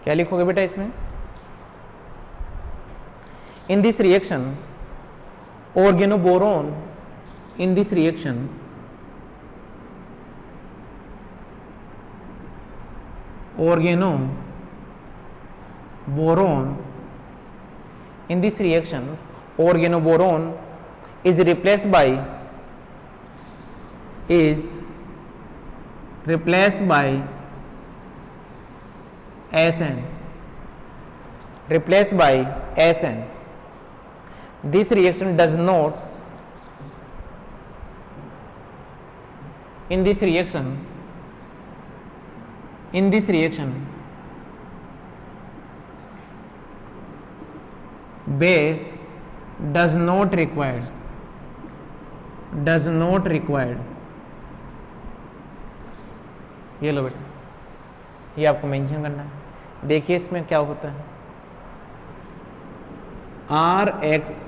क्या लिखोगे बेटा इसमें? In this reaction organoboron, in this reaction organoboron, in this reaction organoboron is replaced by SN, replaced by SN. This reaction does not, in this reaction base does not required, ये लो बेटा, ये आपको mention करना है। देखिए इसमें क्या होता है, आर एक्स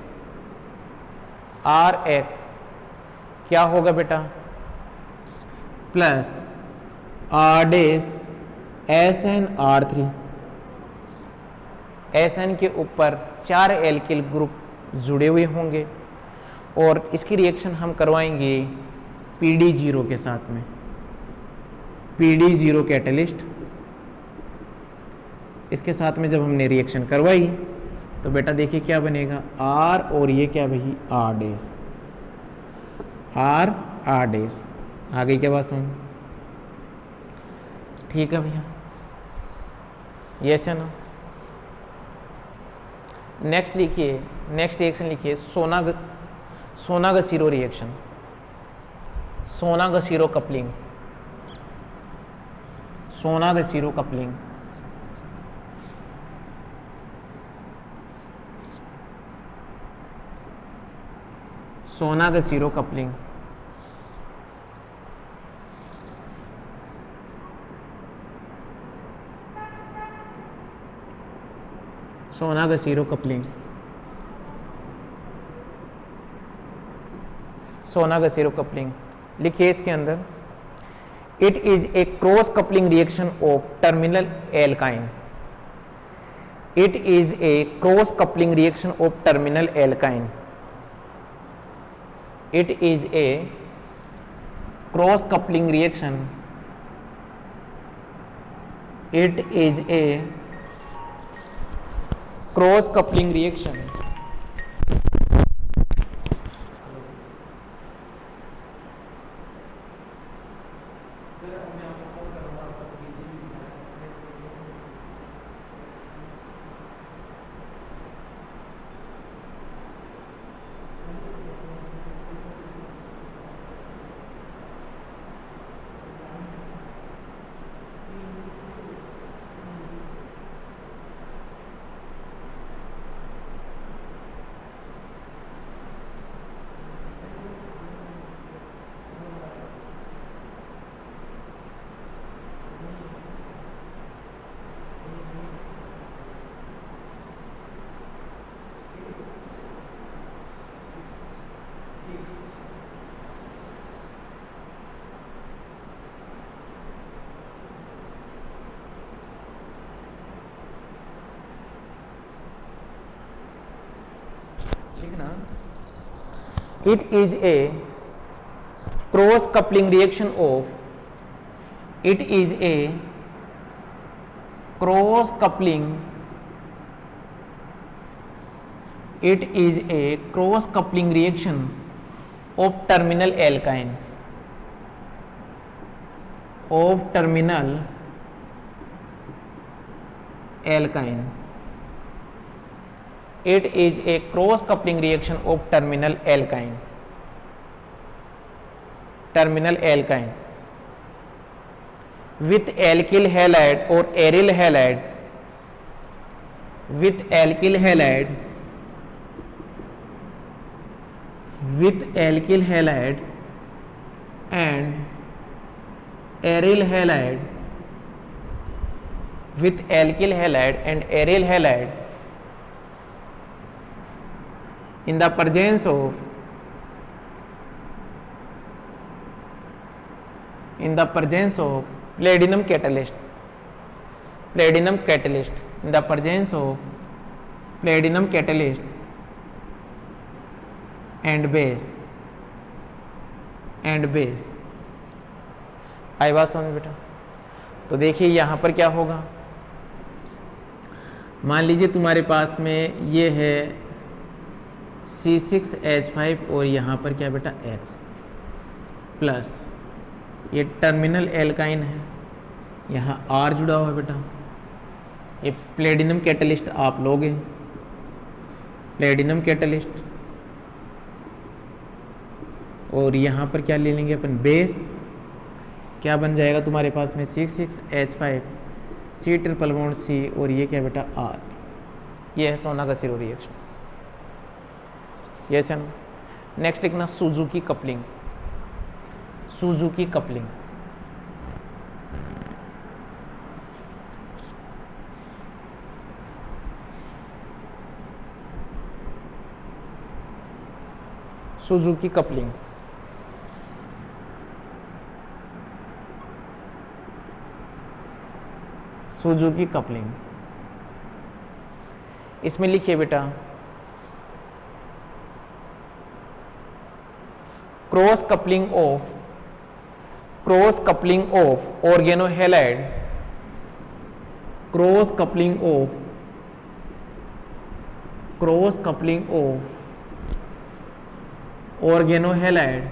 क्या होगा बेटा, plus are days SN3, SN के ऊपर 4 एल्किल ग्रुप जुड़े हुए होंगे और इसकी रिएक्शन हम करवाएंगे PD0 के साथ में, PD0 कैटलिस्ट। इसके साथ में जब हमने रिएक्शन करवाई तो बेटा देखिए क्या बनेगा, R और ये क्या भाई R डैश। आ गई क्या बात समझ? ठीक है भैया, यस है ना। नेक्स्ट लिखिए, नेक्स्ट रिएक्शन लिखिए Sonogashira reaction, Sonogashira coupling, Sonogashira coupling. Sonogashira coupling Sonogashira coupling, Sonogashira coupling लिखिए इसके अंदर, it is a cross coupling reaction of terminal alkyne, it is a cross coupling reaction of terminal alkyne, it is a cross coupling reaction, it is a cross coupling reaction ठीक ना। It is a cross coupling reaction of, it is a cross coupling, it is a cross coupling reaction of terminal alkyne, of terminal alkyne, it is a cross coupling reaction of terminal alkyne, terminal alkyne with alkyl halide or aryl halide, with alkyl halide, with alkyl halide and aryl halide, with alkyl halide and aryl halide in the presence of, in the presence of platinum catalyst, platinum catalyst, in the presence of platinum catalyst and base आई बात समझ बेटा। तो देखिए यहां पर क्या होगा, मान लीजिए तुम्हारे पास में ये है C6H5 और यहाँ पर क्या बेटा X प्लस ये टर्मिनल एल्काइन है, यहाँ R जुड़ा हुआ है बेटा। ये प्लेटिनम कैटलिस्ट आप लोगे, प्लेटिनम कैटलिस्ट, और यहाँ पर क्या ले लेंगे अपन बेस, क्या बन जाएगा तुम्हारे पास में C6H5 C triple bond C और ये क्या बेटा R। ये है Sonogashira reaction. Yes and next लिखना Suzuki coupling. Suzuki coupling Suzuki coupling Suzuki coupling इसमें लिखिए बेटा cross coupling of organohalide, cross coupling of organohalide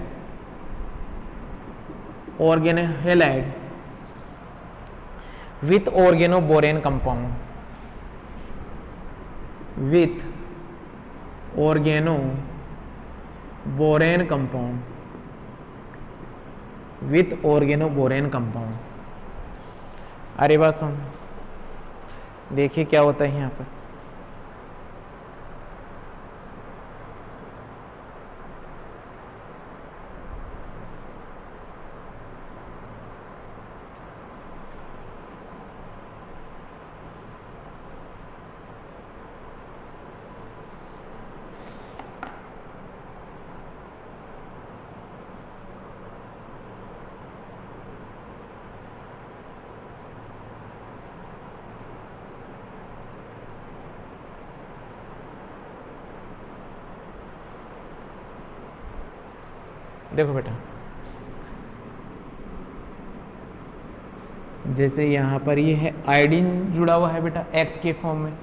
with organoborane compound, with organoborane compound। अरे बात सुन, देखिए क्या होता है यहाँ पर, देखो बेटा जैसे यहाँ पर ये है आयोडीन जुड़ा हुआ है बेटा X के फॉर्म में,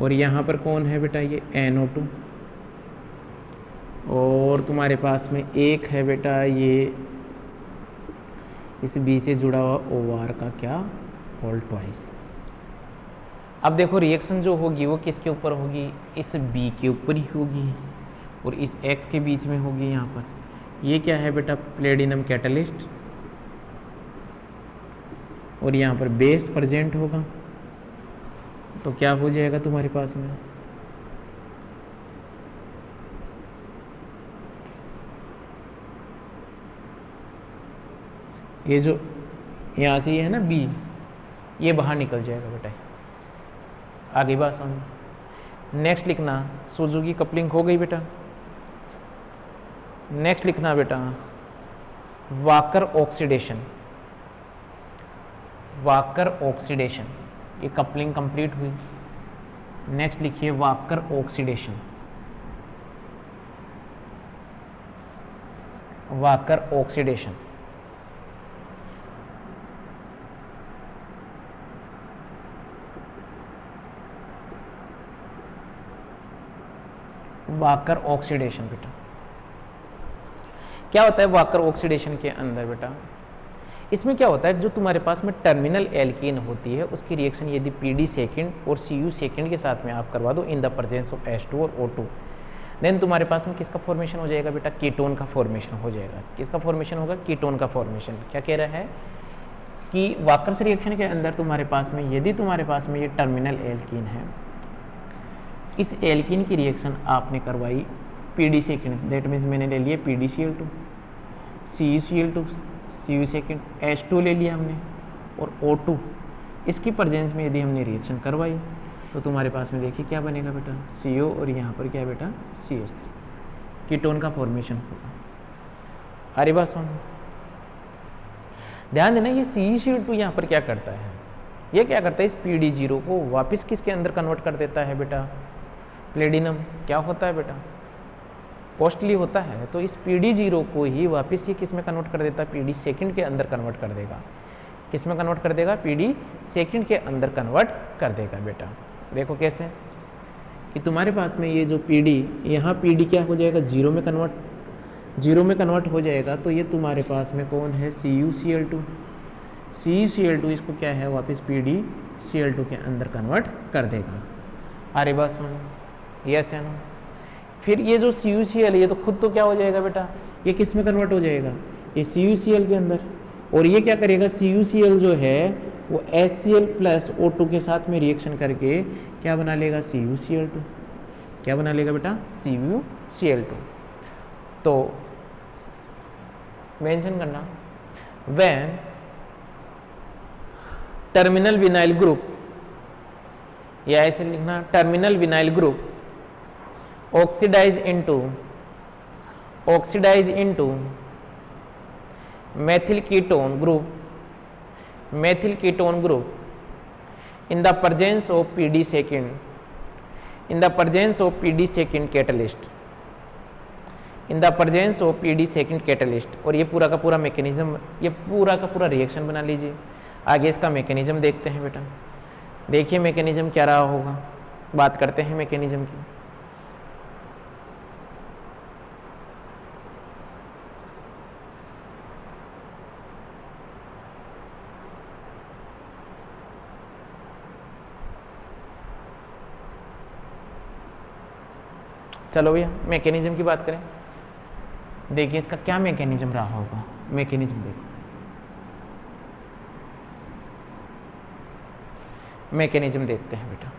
और यहाँ पर कौन है बेटा ये NO2, और तुम्हारे पास में एक है बेटा ये इस B से जुड़ा हुआ OR का क्या होल ट्वाइस। अब देखो रिएक्शन जो होगी वो किसके ऊपर होगी, इस B के ऊपर ही होगी और इस X के बीच में होगी। यहाँ पर ये क्या है बेटा प्लेटिनम कैटलिस्ट, और यहाँ पर बेस प्रेजेंट होगा, तो क्या हो जाएगा तुम्हारे पास में ये जो यहाँ से ये है ना B, ये बाहर निकल जाएगा बेटा। आगे बात समझ। नेक्स्ट लिखना सुजुकी कपलिंग हो गई बेटा। नेक्स्ट लिखना बेटा वाकर ऑक्सीडेशन, वाकर ऑक्सीडेशन, ये कपलिंग कंप्लीट हुई। नेक्स्ट लिखिए walker oxidation, walker oxidation, walker oxidation बेटा क्या होता है वाकर ऑक्सीडेशन के अंदर बेटा, इसमें क्या होता है जो तुम्हारे पास में टर्मिनल एल्कीन होती है उसकी रिएक्शन यदि PD सेकेंड और Cu सेकेंड के साथ में आप करवा दो in the presence of H2 और O2, देन तुम्हारे पास में किसका फॉर्मेशन हो जाएगा बेटा, कीटोन का फॉर्मेशन हो जाएगा। किसका फॉर्मेशन होगा, कीटोन का फॉर्मेशन। क्या कह रहा है कि वाकर्स रिएक्शन के अंदर तुम्हारे पास में यदि तुम्हारे पास में ये टर्मिनल एल्कीन है, इस एल्कीन की रिएक्शन आपने करवाई PD सेकेंड, दैट मीन्स मैंने ले लिया PDCl2, CuCl2, Cu second, H2 ले लिया हमने और O2, इसकी प्रेजेंस में यदि हमने रिएक्शन करवाई तो तुम्हारे पास में देखिए क्या बनेगा बेटा CO और यहाँ पर क्या बेटा CH3, कीटोन का फॉर्मेशन होगा। अरे बात सुन ध्यान देना, ये CuCl2 यहाँ पर क्या करता है, ये क्या करता है, इस PD0 को वापस किसके अंदर कन्वर्ट कर देता है बेटा, प्लेटिनम। क्या होता है बेटा, कॉस्टली होता है, तो इस PD0 को ही वापस ये किस में कन्वर्ट कर देता है, PD2 के अंदर कन्वर्ट कर देगा। किस में कन्वर्ट कर देगा, PD2 के अंदर कन्वर्ट कर देगा बेटा। देखो कैसे कि तुम्हारे पास में ये जो PD, यहाँ PD क्या हो जाएगा, जीरो में कन्वर्ट हो जाएगा। तो ये तुम्हारे पास में कौन है, CuCl2। CuCl2 इसको क्या है, वापस PdCl2 के अंदर कन्वर्ट कर देगा। अरे बस में यस है ना। फिर ये जो CuCl ये तो खुद तो क्या हो जाएगा बेटा, ये किस में कन्वर्ट हो जाएगा, ये CuCl के अंदर। और ये क्या करेगा, CuCl जो है वो HCl प्लस O2 के साथ में रिएक्शन करके क्या बना लेगा, CuCl2। क्या बना लेगा बेटा, CuCl2। तो मेंशन करना, व्हेन टर्मिनल विनाइल ग्रुप, या ऐसे लिखना, terminal vinyl group oxidise into methyl ketone group in the presence of PD2 catalyst। और ये पूरा का पूरा मैकेनिज्म, ये पूरा का पूरा रिएक्शन बना लीजिए। आगे इसका मैकेनिज्म देखते हैं बेटा। देखिए मैकेनिज्म क्या रहा होगा, बात करते हैं मैकेनिज्म की। चलो भैया मैकेनिज्म की बात करें। देखिए इसका क्या मैकेनिज्म रहा होगा, मैकेनिज्म देखो, मैकेनिज्म देखते हैं बेटा।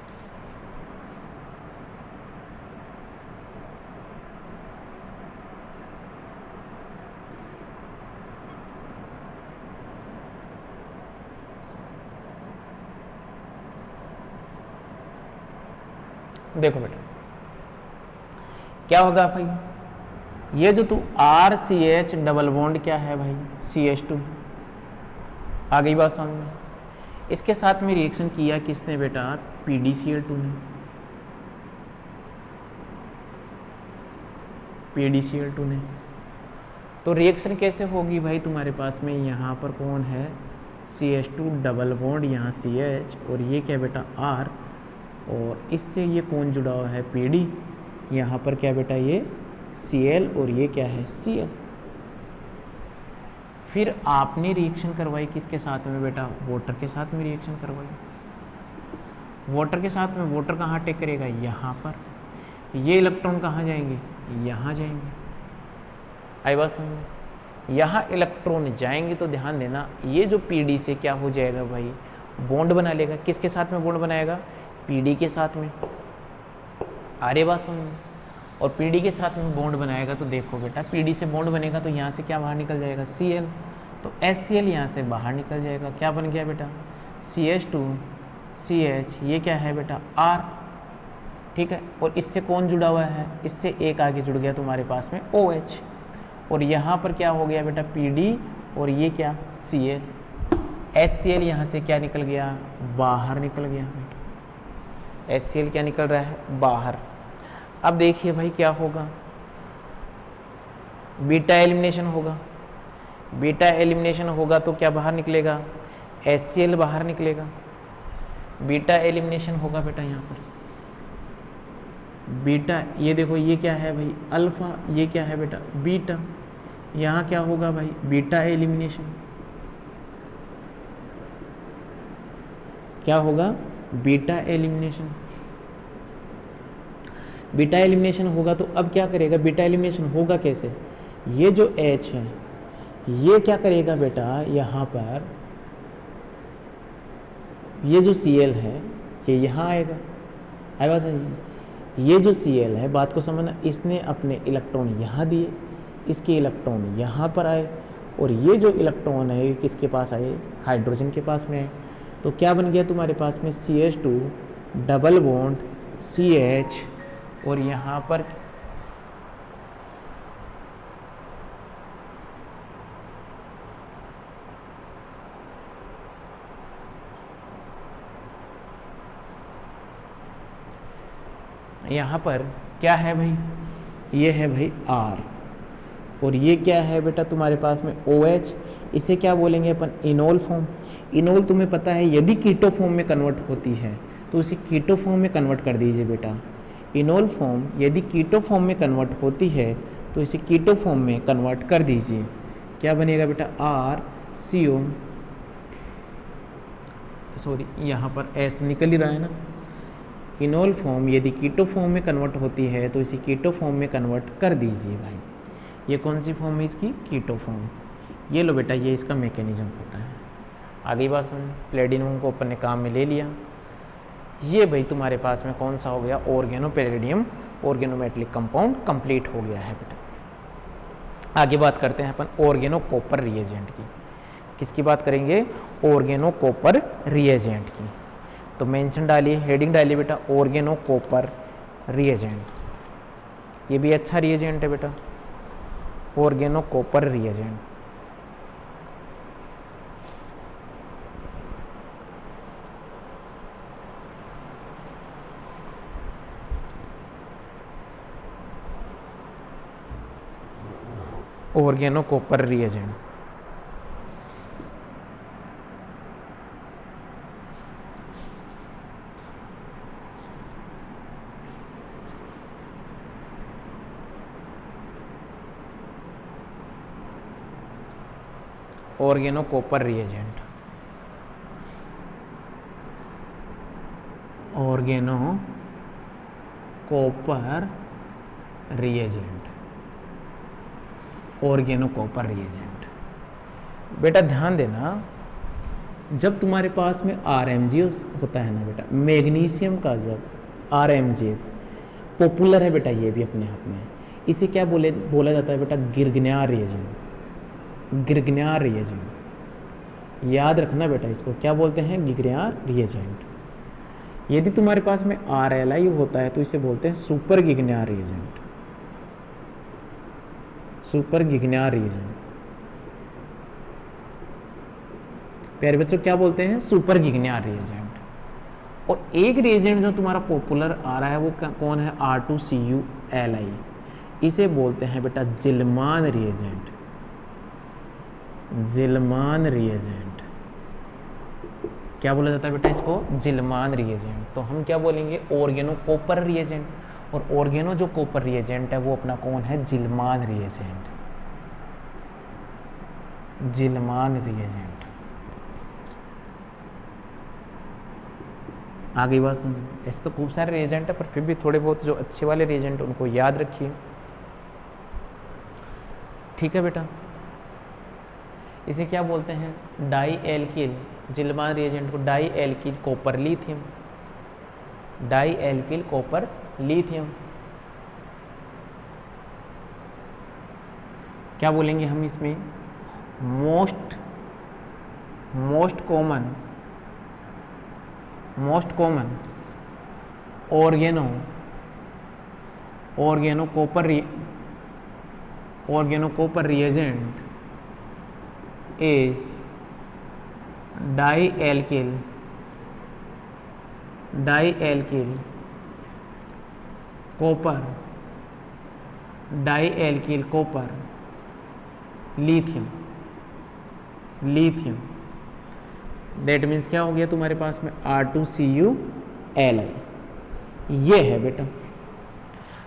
देखो बेटा क्या होगा भाई, ये जो तू RCH डबल बॉन्ड क्या है भाई, CH2। आ गई बात समझ में। इसके साथ में रिएक्शन किया किसने बेटा, PdCl2 ने। PdCl2 ने। तो रिएक्शन कैसे होगी भाई, तुम्हारे पास में यहाँ पर कौन है, CH2 डबल बॉन्ड, यहाँ CH, और ये क्या बेटा R, और इससे ये कौन जुड़ा हुआ है, PD। यहाँ पर क्या बेटा, ये Cl, और ये क्या है, Cl। फिर आपने रिएक्शन करवाई किसके साथ में बेटा, वाटर के साथ में रिएक्शन करवाई। वाटर के साथ में, वाटर कहाँ अटैक करेगा, यहाँ पर। ये इलेक्ट्रॉन कहाँ जाएंगे, यहाँ जाएंगे। आई बात समझ में। यहाँ इलेक्ट्रॉन जाएंगे तो ध्यान देना, ये जो PD से क्या हो जाएगा भाई, बॉन्ड बना लेगा। किसके साथ में बॉन्ड बनाएगा, PD के साथ में। अरे बात समझ में। और PD के साथ में बॉन्ड बनाएगा तो देखो बेटा, PD से बॉन्ड बनेगा तो यहाँ से क्या बाहर निकल जाएगा, Cl। तो HCl यहाँ से बाहर निकल जाएगा। क्या बन गया बेटा, CH2 CH, ये क्या है बेटा, R। ठीक है, और इससे कौन जुड़ा हुआ है, इससे एक आगे जुड़ गया तुम्हारे पास में OH। और यहाँ पर क्या हो गया बेटा, PD, और ये क्या, Cl। HCl यहाँ से क्या निकल गया, बाहर निकल गया बेटा। HCl क्या निकल रहा है, बाहर। अब देखिए भाई क्या होगा, बीटा एलिमिनेशन होगा। बीटा एलिमिनेशन होगा तो क्या बाहर निकलेगा, HCl बाहर निकलेगा। बीटा एलिमिनेशन होगा बेटा, यहाँ पर बीटा, ये देखो ये क्या है भाई, अल्फा, ये क्या है बेटा, बीटा। यहाँ क्या होगा भाई, बीटा एलिमिनेशन। क्या होगा, बीटा एलिमिनेशन। बीटा एलिमिनेशन होगा तो अब क्या करेगा, बीटा एलिमिनेशन होगा कैसे, ये जो H है ये क्या करेगा बेटा, यहाँ पर ये जो Cl है ये यहाँ आएगा। आई बात समझ। ये जो Cl है, बात को समझना, इसने अपने इलेक्ट्रॉन यहाँ दिए, इसके इलेक्ट्रॉन यहाँ पर आए, और ये जो इलेक्ट्रॉन है ये किसके पास आए, हाइड्रोजन के पास में आए। तो क्या बन गया तुम्हारे पास में, CH2 डबल बॉन्ड CH, और यहाँ पर यहाँ पर क्या है भाई, ये है भाई R, और ये क्या है बेटा तुम्हारे पास में OH। इसे क्या बोलेंगे अपन, इनोल फॉर्म। इनोल तुम्हें पता है यदि कीटो फॉर्म में कन्वर्ट होती है तो उसे कीटो फॉर्म में कन्वर्ट कर दीजिए बेटा। इनोल फॉर्म यदि कीटो फॉर्म में कन्वर्ट होती है तो इसे कीटो फॉर्म में कन्वर्ट कर दीजिए। क्या बनेगा बेटा, RCO, सॉरी यहाँ पर S निकल ही रहा है ना। इनोल फॉर्म यदि कीटो फॉर्म में कन्वर्ट होती है तो इसे कीटो फॉर्म में कन्वर्ट कर दीजिए भाई। ये कौन सी फॉर्म है इसकी, कीटो फॉर्म। ये लो बेटा, ये इसका मैकेनिज्म होता है। आगे बात सुन, प्लेडिनम को अपन ने काम में ले लिया। ये भाई तुम्हारे पास में कौन सा हो गया, organopalladium organometallic compound complete हो गया है बेटा। आगे बात करते हैं अपन ऑर्गेनो कॉपर रिएजेंट की। किसकी बात करेंगे, ऑर्गेनो कॉपर रिएजेंट की। तो मेंशन डालिए, हेडिंग डालिए बेटा, ऑर्गेनो कॉपर रिएजेंट। ये भी अच्छा रिएजेंट है बेटा, organocopper reagent. Organocopper reagent. Organocopper reagent, organocopper reagent, organocopper reagent. बेटा ध्यान देना, जब तुम्हारे पास में RMG होता है ना बेटा, मैग्नीशियम का जब RMG पॉपुलर है बेटा, ये भी अपने आप में, इसे क्या बोला जाता है बेटा, गिरग्नार रिएजेंट। गिरग्नार रिएजेंट, याद रखना बेटा इसको, क्या बोलते हैं, गिरग्नार रिएजेंट। यदि तुम्हारे पास में RLI होता है तो इसे बोलते हैं सुपर गिगनार रिएजेंट, सुपर गिगनार रिएजेंट। प्यारे बच्चों क्या बोलते हैं, सुपर गिगनार रिएजेंट। और एक रिएजेंट जो तुम्हारा पॉपुलर आ रहा है वो कौन है, R2CuLi, इसे बोलते हैं बेटा जिल्मान रिएजेंट, जिल्मान रिएजेंट। क्या बोला जाता है बेटा इसको, जिल्मान रिएजेंट। तो हम क्या बोलेंगे, ऑर्गेनो कॉपर रिएजेंट। और ऑर्गेनो जो कॉपर रिएजेंट है वो अपना कौन है, जिल्मान रिएजेंट, जिल्मान रिएजेंट। आगे बात सुनिए, ऐसे तो खूब सारे रिएजेंट है पर फिर भी थोड़े बहुत जो अच्छे वाले रिएजेंट उनको याद रखिए, ठीक है बेटा। इसे क्या बोलते हैं, डाई एल्किल, जिल्मान रिएजेंट को dialkyl copper lithium, dialkyl copper lithium. क्या बोलेंगे हम इसमें, most common organocopper reagent is dialkyl copper lithium। That means क्या हो गया तुम्हारे पास में, R2CuLi। ये है बेटा,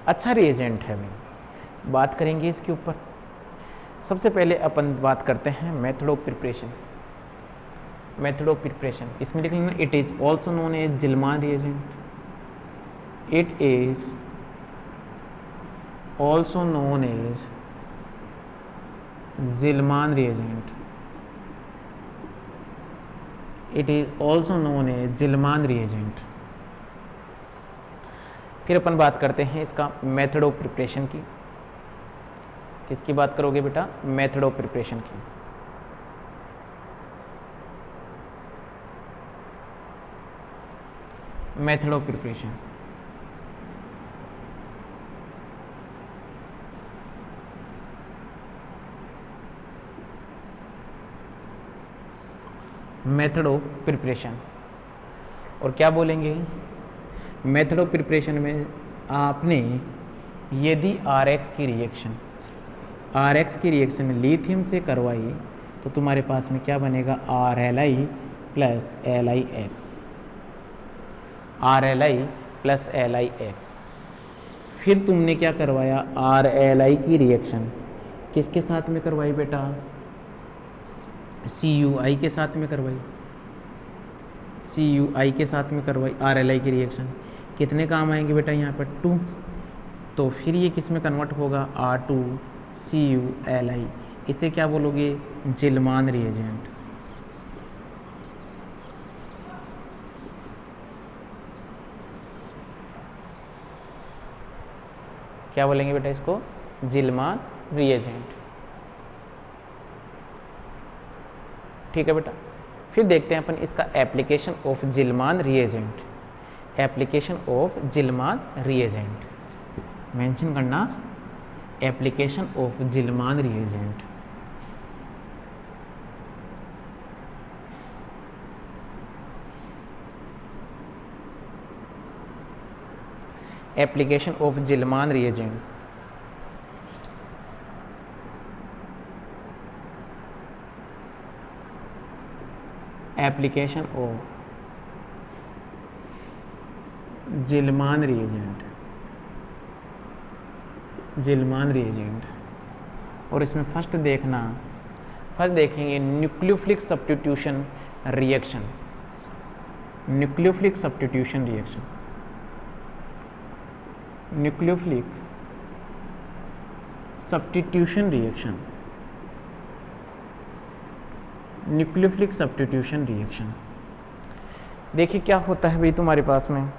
अच्छा रिएजेंट है भाई। बात करेंगे इसके ऊपर। सबसे पहले अपन बात करते हैं method of preparation. Method of preparation इसमें लिख लेना, it is also known as Gilman reagent, it is also known as Gilman reagent, it is also known as Gilman reagent. फिर अपन बात करते हैं इसका मेथड ऑफ प्रिपरेशन की। किसकी बात करोगे बेटा, मेथड ऑफ प्रिपरेशन की। Method of preparation, method of preparation. और क्या बोलेंगे, मेथड ऑफ प्रिपरेशन में आपने यदि RX की रिएक्शन लिथियम से करवाई तो तुम्हारे पास में क्या बनेगा, RLi plus LiX, RLi plus LiX। फिर तुमने क्या करवाया, RLi की रिएक्शन किसके साथ में करवाई बेटा, CuI के साथ में करवाई, CuI के साथ में करवाई RLi की रिएक्शन। कितने काम आएंगे बेटा यहाँ पर 2, तो फिर ये किस में कन्वर्ट होगा, R2CuLi। इसे क्या बोलोगे, जिलमान रिएजेंट। क्या बोलेंगे बेटा इसको, जिलमान रिएजेंट। ठीक है बेटा। फिर देखते हैं अपन इसका application of Gilman reagent. Application of Gilman reagent mention करना, application of Gilman reagent. Application of Gilman reagent. Application of Gilman reagent, Gilman reagent. और इसमें फर्स्ट देखेंगे nucleophilic substitution reaction, nucleophilic substitution reaction, nucleophilic substitution reaction, nucleophilic substitution reaction. देखिए क्या होता है भाई तुम्हारे पास में,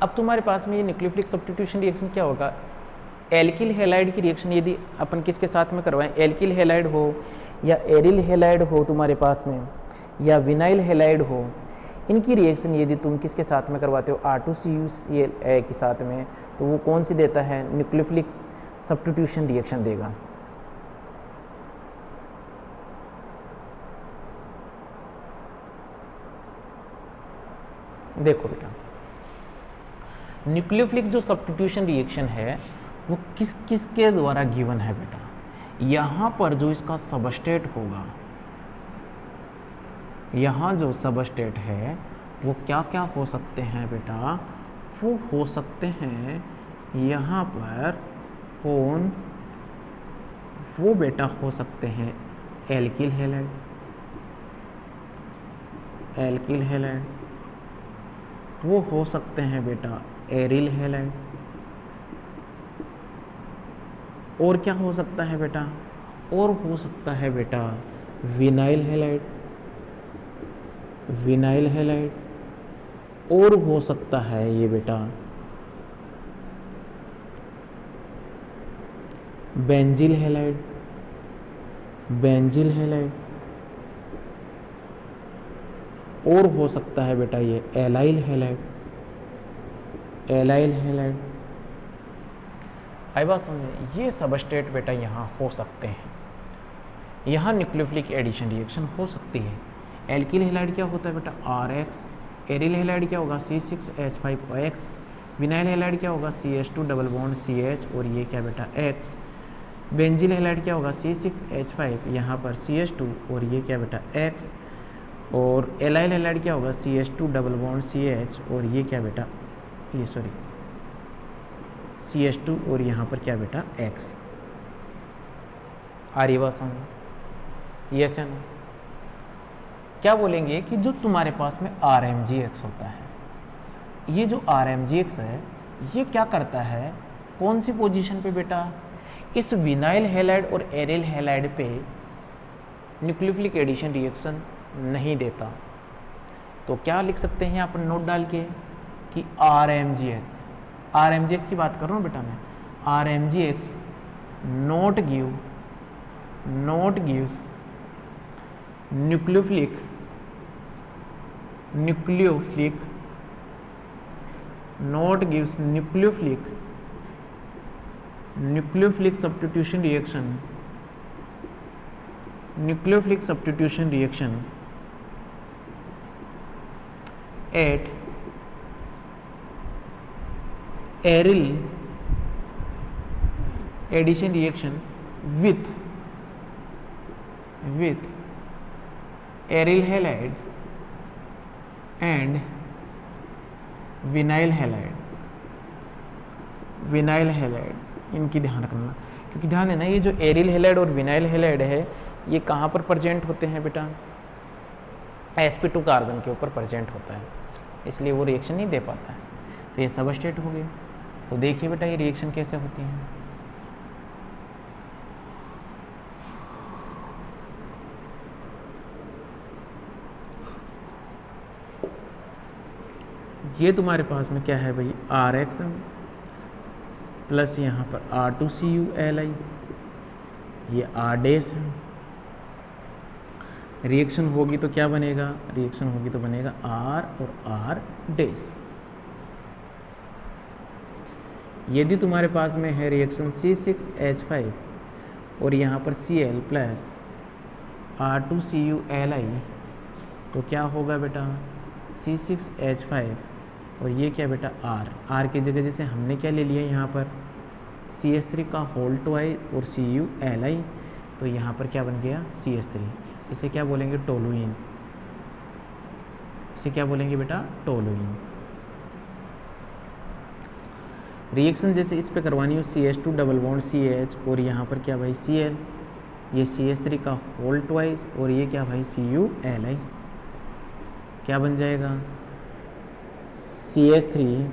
अब तुम्हारे पास में ये न्यूक्लियोफिलिक सब्स्टिट्यूशन रिएक्शन क्या होगा, एल्किल हैलाइड की रिएक्शन यदि अपन किसके साथ में करवाएं, एल्किल हैलाइड हो या एरिल हैलाइड हो तुम्हारे पास में, या विनाइल हैलाइड हो, इनकी रिएक्शन यदि तुम किसके साथ में करवाते हो, R2CuCl के साथ में, तो वो कौन सी देता है, न्यूक्लियोफिलिक सब्स्टिट्यूशन रिएक्शन देगा। देखो बेटा, न्यूक्लियोफिलिक जो सब्स्टिट्यूशन रिएक्शन है वो किस किस के द्वारा गिवन है बेटा, यहाँ पर जो इसका सबस्टेट होगा, यहाँ जो सबस्टेट है वो क्या क्या हो सकते हैं बेटा, वो हो सकते हैं यहाँ पर कौन, वो बेटा हो सकते हैं एल्किल हैलाइड, एल्किल हैलाइड, वो हो सकते हैं बेटा एरिल हैलाइड, और क्या हो सकता है बेटा, और हो सकता है बेटा विनाइल हैलाइड, विनाइल हैलाइड, और हो सकता है ये बेटा बेंजिल हैलाइड, बेंजिल हैलाइड, और हो सकता है बेटा ये एलाइल हैलाइड, एलाइल हैलाइड। आई बात समझ, ये सबस्टेट बेटा यहाँ हो सकते हैं, यहाँ न्यूक्लियोफिलिक एडिशन रिएक्शन हो सकती है। एल्किल हैलाइड क्या होता है बेटा RX, एरिल हैलाइड क्या होगा C6H5OX, विनाइल हैलाइड क्या होगा CH2 डबल बॉन्ड CH, और ये क्या बेटा X, बेंजिल हैलाइड क्या होगा C6H5 यहाँ पर CH2, और ये क्या बेटा X, और एलाइल हैलाइड क्या होगा CH2 डबल बॉन्ड CH, और ये क्या बेटा, ये सॉरी CH2, और यहाँ पर क्या बेटा X। आ रही बात समझ, यस या नो। क्या बोलेंगे कि जो तुम्हारे पास में RMgX होता है, ये जो RMgX है ये क्या करता है, कौन सी पोजीशन पे बेटा, इस विनाइल हैलाइड और एरिल हैलाइड पे न्यूक्लियोफिलिक एडिशन रिएक्शन नहीं देता। तो क्या लिख सकते हैं यहाँ पर नोट डाल के कि RMgX, RMgX की बात कर रहा हूँ बेटा मैं, RMgX not gives nucleophilic not gives nucleophilic substitution reaction, nucleophilic substitution reaction at aryl addition reaction with aryl halide and vinyl halide, इनकी ध्यान रखना, क्योंकि ध्यान है ना, ये जो एरिल हैलाइड और विनाइल हैलाइड है ये कहाँ पर प्रेजेंट होते हैं बेटा, sp2 कार्बन के ऊपर प्रेजेंट होता है, इसलिए वो रिएक्शन नहीं दे पाता है। तो ये सबस्ट्रेट हो गए। तो देखिए बेटा ये रिएक्शन कैसे होती है। ये तुम्हारे पास में क्या है भाई, RX प्लस यहाँ पर R2CuLi, ये R डैश है। रिएक्शन होगी तो क्या बनेगा, रिएक्शन होगी तो बनेगा R और R डैश। यदि तुम्हारे पास में है रिएक्शन C6H5 और यहाँ पर Cl प्लस R2CuLi, तो क्या होगा बेटा, C6H5 और ये क्या बेटा R की जगह जैसे हमने क्या ले लिया यहाँ पर CH3 का होल ट्वाइस और CuLi, तो यहाँ पर क्या बन गया CH3। इसे क्या बोलेंगे, टोलुइन। इसे क्या बोलेंगे बेटा, टोलुइन। रिएक्शन जैसे इस पे करवानी हो CH2 डबल बॉन्ड CH और यहाँ पर क्या भाई Cl, ये CH3 का होल ट्वाइस और ये क्या भाई CuLi, क्या बन जाएगा CH3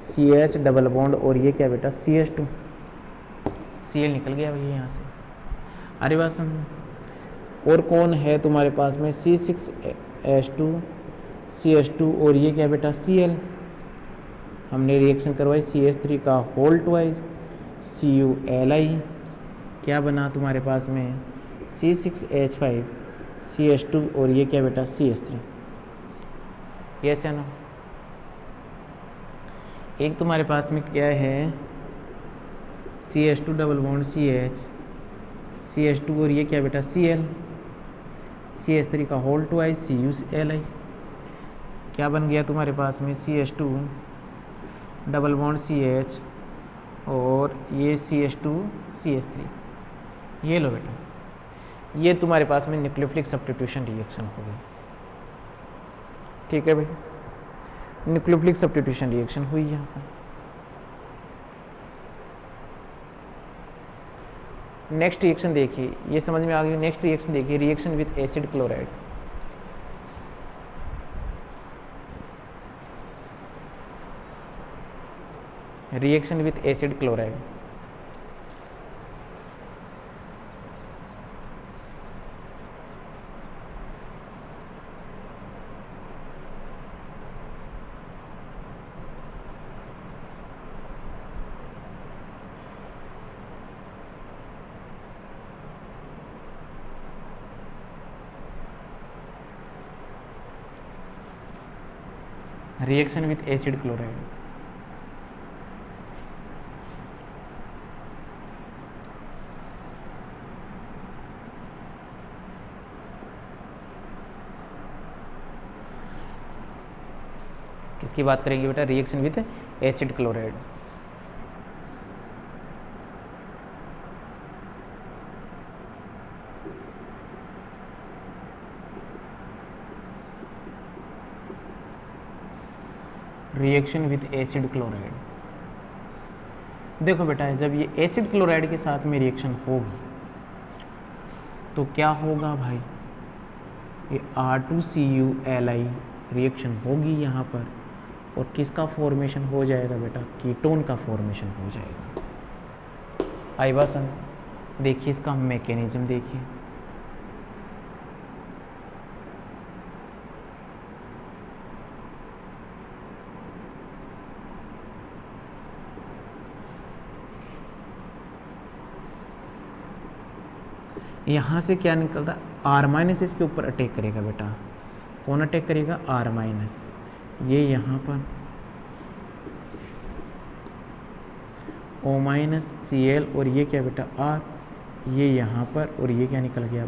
CH डबल बॉन्ड और ये क्या बेटा CH2, Cl निकल गया भैया यहाँ से। अरे बात समझो। और कौन है तुम्हारे पास में C6H2 CH2 और ये क्या बेटा Cl, हमने रिएक्शन करवाई CH3 का होल ट्वाइस CuLi, क्या बना तुम्हारे पास में C6H5 CH2 और ये क्या बेटा CH3। यस या नो। एक तुम्हारे पास में क्या है CH2 डबल बॉन्ड CH2 और ये क्या बेटा Cl, CH3 का होल ट्वाइस CuLi, क्या बन गया तुम्हारे पास में CH2 डबल बॉन्ड CH और ये CH2 CH3। ये लो बेटा, ये तुम्हारे पास में न्यूक्लियोफिलिक सब्स्टिट्यूशन रिएक्शन हो गई। ठीक है भाई, न्यूक्लियोफिलिक सब्स्टिट्यूशन रिएक्शन हुई यहाँ पर। नेक्स्ट रिएक्शन देखिए, ये समझ में आ गई। नेक्स्ट रिएक्शन देखिए, reaction with acid chloride. Reaction with acid chloride. Reaction with acid chloride. किसकी बात करेंगे बेटा, reaction with acid chloride. Reaction with acid chloride. देखो बेटा, जब ये एसिड क्लोराइड के साथ में रिएक्शन होगी तो क्या होगा भाई, ये R2CuLi रिएक्शन होगी यहाँ पर, और किसका फॉर्मेशन हो जाएगा बेटा, कीटोन का फॉर्मेशन हो जाएगा। आई बात समझ। देखिए इसका मैकेनिज्म देखिए, यहाँ से क्या निकलता, R- इसके ऊपर अटैक करेगा बेटा। कौन अटैक करेगा, R-, ये यहाँ पर O- Cl और ये क्या बेटा R, ये यहाँ पर, और ये क्या निकल गया